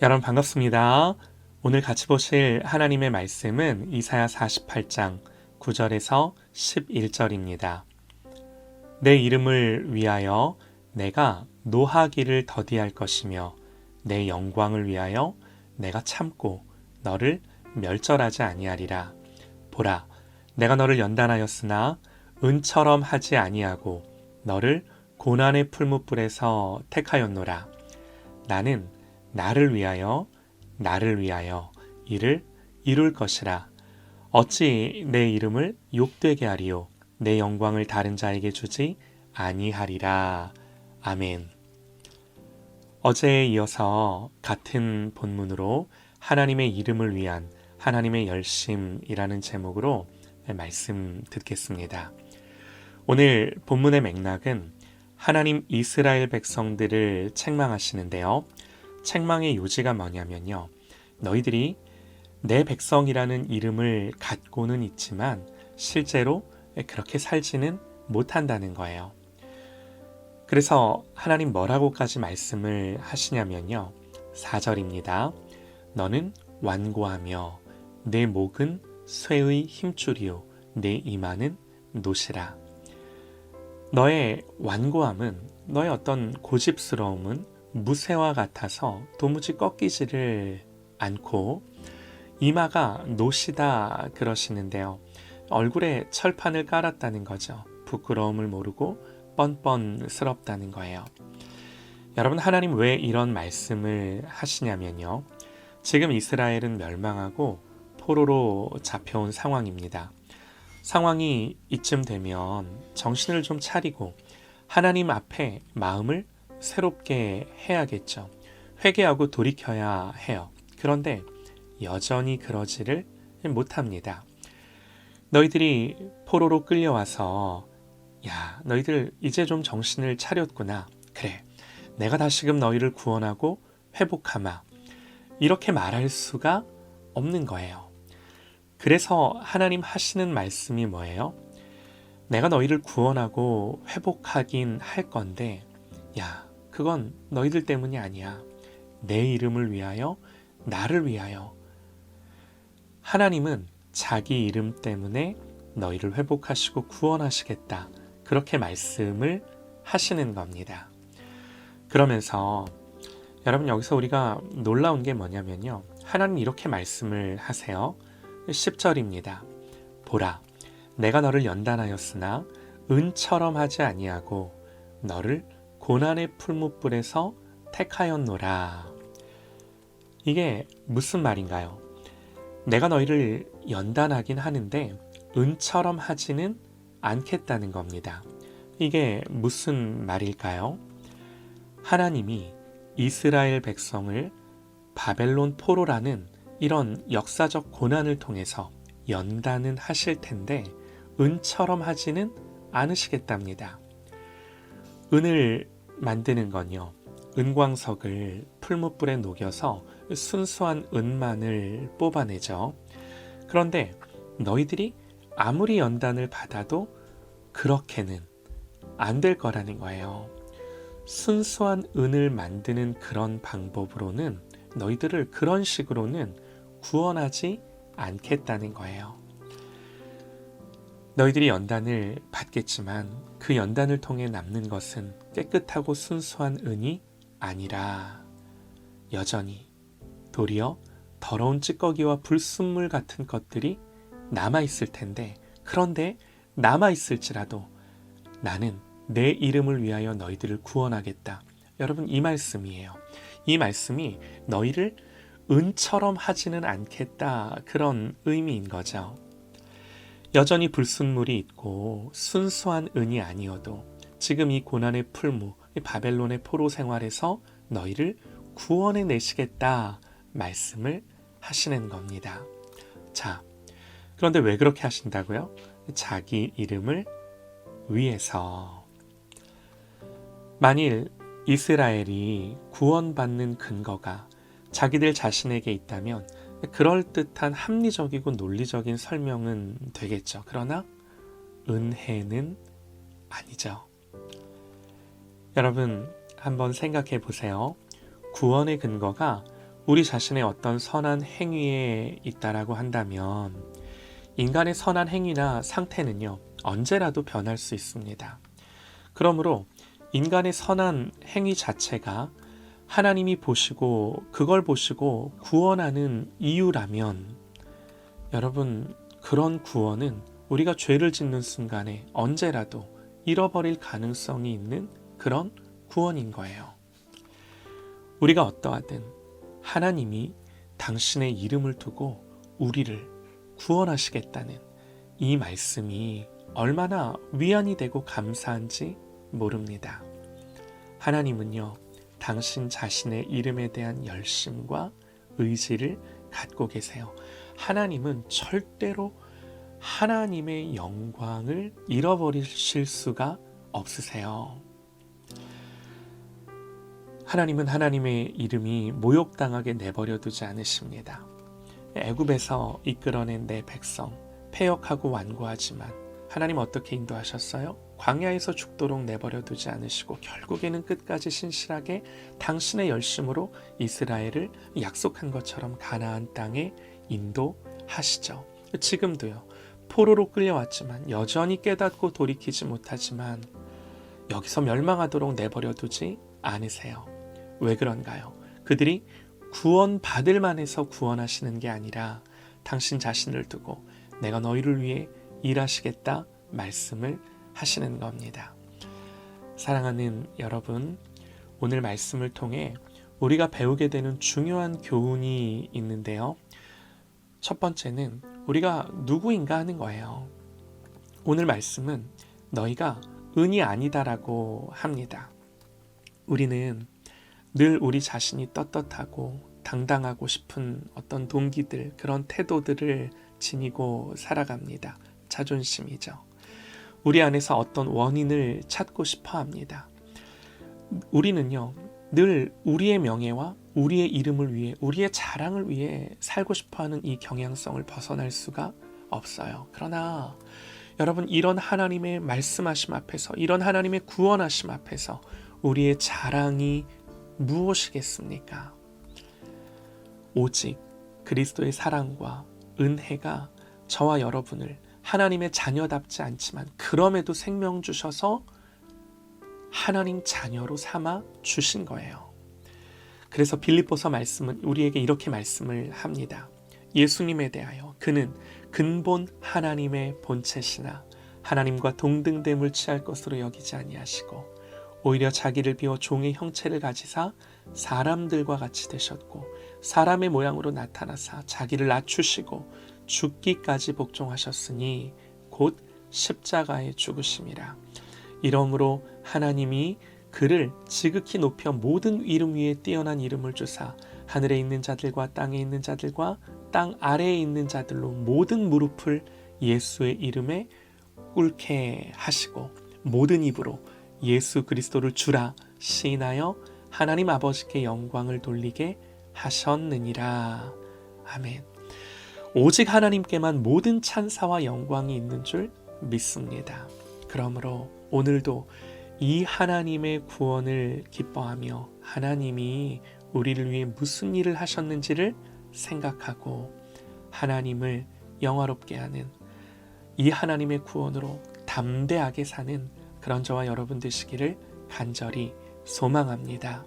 여러분 반갑습니다. 오늘 같이 보실 하나님의 말씀은 이사야 48장 9절에서 11절입니다. 내 이름을 위하여 내가 노하기를 더디할 것이며 내 영광을 위하여 내가 참고 너를 멸절하지 아니하리라. 보라, 내가 너를 연단하였으나 은처럼 하지 아니하고 너를 고난의 풀무불에서 택하였노라. 나는 나를 위하여 이를 이룰 것이라. 어찌 내 이름을 욕되게 하리요 내 영광을 다른 자에게 주지 아니하리라. 아멘. 어제에 이어서 같은 본문으로 하나님의 이름을 위한 하나님의 열심이라는 제목으로 말씀 듣겠습니다. 오늘 본문의 맥락은 하나님 이스라엘 백성들을 책망하시는데요. 책망의 요지가 뭐냐면요. 너희들이 내 백성이라는 이름을 갖고는 있지만 실제로 그렇게 살지는 못한다는 거예요. 그래서 하나님 뭐라고까지 말씀을 하시냐면요. 4절입니다. 너는 완고하며 내 목은 쇠의 힘줄이요 내 이마는 노시라. 너의 완고함은, 너의 어떤 고집스러움은 무쇠와 같아서 도무지 꺾이지를 않고 이마가 노시다 그러시는데요. 얼굴에 철판을 깔았다는 거죠. 부끄러움을 모르고 뻔뻔스럽다는 거예요. 여러분, 하나님 왜 이런 말씀을 하시냐면요. 지금 이스라엘은 멸망하고 포로로 잡혀온 상황입니다. 상황이 이쯤 되면 정신을 좀 차리고 하나님 앞에 마음을 새롭게 해야겠죠. 회개하고 돌이켜야 해요. 그런데 여전히 그러지를 못합니다. 너희들이 포로로 끌려와서 야, 너희들 이제 좀 정신을 차렸구나. 그래, 내가 다시금 너희를 구원하고 회복하마. 이렇게 말할 수가 없는 거예요. 그래서 하나님 하시는 말씀이 뭐예요? 내가 너희를 구원하고 회복하긴 할 건데 야, 그건 너희들 때문이 아니야. 내 이름을 위하여, 나를 위하여. 하나님은 자기 이름 때문에 너희를 회복하시고 구원하시겠다. 그렇게 말씀을 하시는 겁니다. 그러면서 여러분, 여기서 우리가 놀라운 게 뭐냐면요. 하나님 이렇게 말씀을 하세요. 10절입니다. 보라, 내가 너를 연단하였으나 은처럼 하지 아니하고 너를 고난의 풀무불에서 택하였노라. 이게 무슨 말인가요? 내가 너희를 연단하긴 하는데 은처럼 하지는 않겠다는 겁니다. 이게 무슨 말일까요? 하나님이 이스라엘 백성을 바벨론 포로라는 이런 역사적 고난을 통해서 연단은 하실 텐데 은처럼 하지는 않으시겠답니다. 은을 만드는 건요, 은광석을 풀무불에 녹여서 순수한 은만을 뽑아내죠. 그런데 너희들이 아무리 연단을 받아도 그렇게는 안 될 거라는 거예요. 순수한 은을 만드는 그런 방법으로는, 너희들을 그런 식으로는 구원하지 않겠다는 거예요. 너희들이 연단을 받겠지만 그 연단을 통해 남는 것은 깨끗하고 순수한 은이 아니라 여전히 도리어 더러운 찌꺼기와 불순물 같은 것들이 남아있을 텐데, 그런데 남아있을지라도 나는 내 이름을 위하여 너희들을 구원하겠다. 여러분, 이 말씀이에요. 이 말씀이 너희를 은처럼 하지는 않겠다, 그런 의미인 거죠. 여전히 불순물이 있고 순수한 은이 아니어도 지금 이 고난의 풀무, 이 바벨론의 포로 생활에서 너희를 구원해 내시겠다 말씀을 하시는 겁니다. 자, 그런데 왜 그렇게 하신다고요? 자기 이름을 위해서. 만일 이스라엘이 구원받는 근거가 자기들 자신에게 있다면 그럴듯한 합리적이고 논리적인 설명은 되겠죠. 그러나 은혜는 아니죠. 여러분, 한번 생각해 보세요. 구원의 근거가 우리 자신의 어떤 선한 행위에 있다라고 한다면 인간의 선한 행위나 상태는요, 언제라도 변할 수 있습니다. 그러므로 인간의 선한 행위 자체가 하나님이 보시고 그걸 보시고 구원하는 이유라면 여러분, 그런 구원은 우리가 죄를 짓는 순간에 언제라도 잃어버릴 가능성이 있는 그런 구원인 거예요. 우리가 어떠하든 하나님이 당신의 이름을 두고 우리를 구원하시겠다는 이 말씀이 얼마나 위안이 되고 감사한지 모릅니다. 하나님은요, 당신 자신의 이름에 대한 열심과 의지를 갖고 계세요. 하나님은 절대로 하나님의 영광을 잃어버리실 수가 없으세요. 하나님은 하나님의 이름이 모욕당하게 내버려 두지 않으십니다. 애굽에서 이끌어낸 내 백성 패역하고 완고하지만 하나님 어떻게 인도하셨어요? 광야에서 죽도록 내버려 두지 않으시고 결국에는 끝까지 신실하게 당신의 열심으로 이스라엘을 약속한 것처럼 가나안 땅에 인도하시죠. 지금도요. 포로로 끌려왔지만 여전히 깨닫고 돌이키지 못하지만 여기서 멸망하도록 내버려 두지 않으세요. 왜 그런가요? 그들이 구원받을 만해서 구원하시는 게 아니라 당신 자신을 두고 내가 너희를 위해 일하시겠다 말씀을 하시는 겁니다. 사랑하는 여러분, 오늘 말씀을 통해 우리가 배우게 되는 중요한 교훈이 있는데요. 첫 번째는 우리가 누구인가 하는 거예요. 오늘 말씀은 너희가 은이 아니다라고 합니다. 우리는 늘 우리 자신이 떳떳하고 당당하고 싶은 어떤 동기들, 그런 태도들을 지니고 살아갑니다. 자존심이죠. 우리 안에서 어떤 원인을 찾고 싶어 합니다. 우리는요, 늘 우리의 명예와 우리의 이름을 위해, 우리의 자랑을 위해 살고 싶어하는 이 경향성을 벗어날 수가 없어요. 그러나 여러분, 이런 하나님의 말씀하심 앞에서, 이런 하나님의 구원하심 앞에서 우리의 자랑이 무엇이겠습니까? 오직 그리스도의 사랑과 은혜가 저와 여러분을 하나님의 자녀답지 않지만 그럼에도 생명 주셔서 하나님 자녀로 삼아 주신 거예요. 그래서 빌립보서 말씀은 우리에게 이렇게 말씀을 합니다. 예수님에 대하여 그는 근본 하나님의 본체시나 하나님과 동등됨을 취할 것으로 여기지 아니하시고 오히려 자기를 비워 종의 형체를 가지사 사람들과 같이 되셨고 사람의 모양으로 나타나사 자기를 낮추시고 죽기까지 복종하셨으니 곧 십자가에 죽으심이라. 이러므로 하나님이 그를 지극히 높여 모든 이름 위에 뛰어난 이름을 주사 하늘에 있는 자들과 땅에 있는 자들과 땅 아래에 있는 자들로 모든 무릎을 예수의 이름에 꿇게 하시고 모든 입으로 예수 그리스도를 주라 시인하여 하나님 아버지께 영광을 돌리게 하셨느니라. 아멘. 오직 하나님께만 모든 찬사와 영광이 있는 줄 믿습니다. 그러므로 오늘도 이 하나님의 구원을 기뻐하며 하나님이 우리를 위해 무슨 일을 하셨는지를 생각하고 하나님을 영화롭게 하는 이 하나님의 구원으로 담대하게 사는 그런 저와 여러분 되시기를 간절히 소망합니다.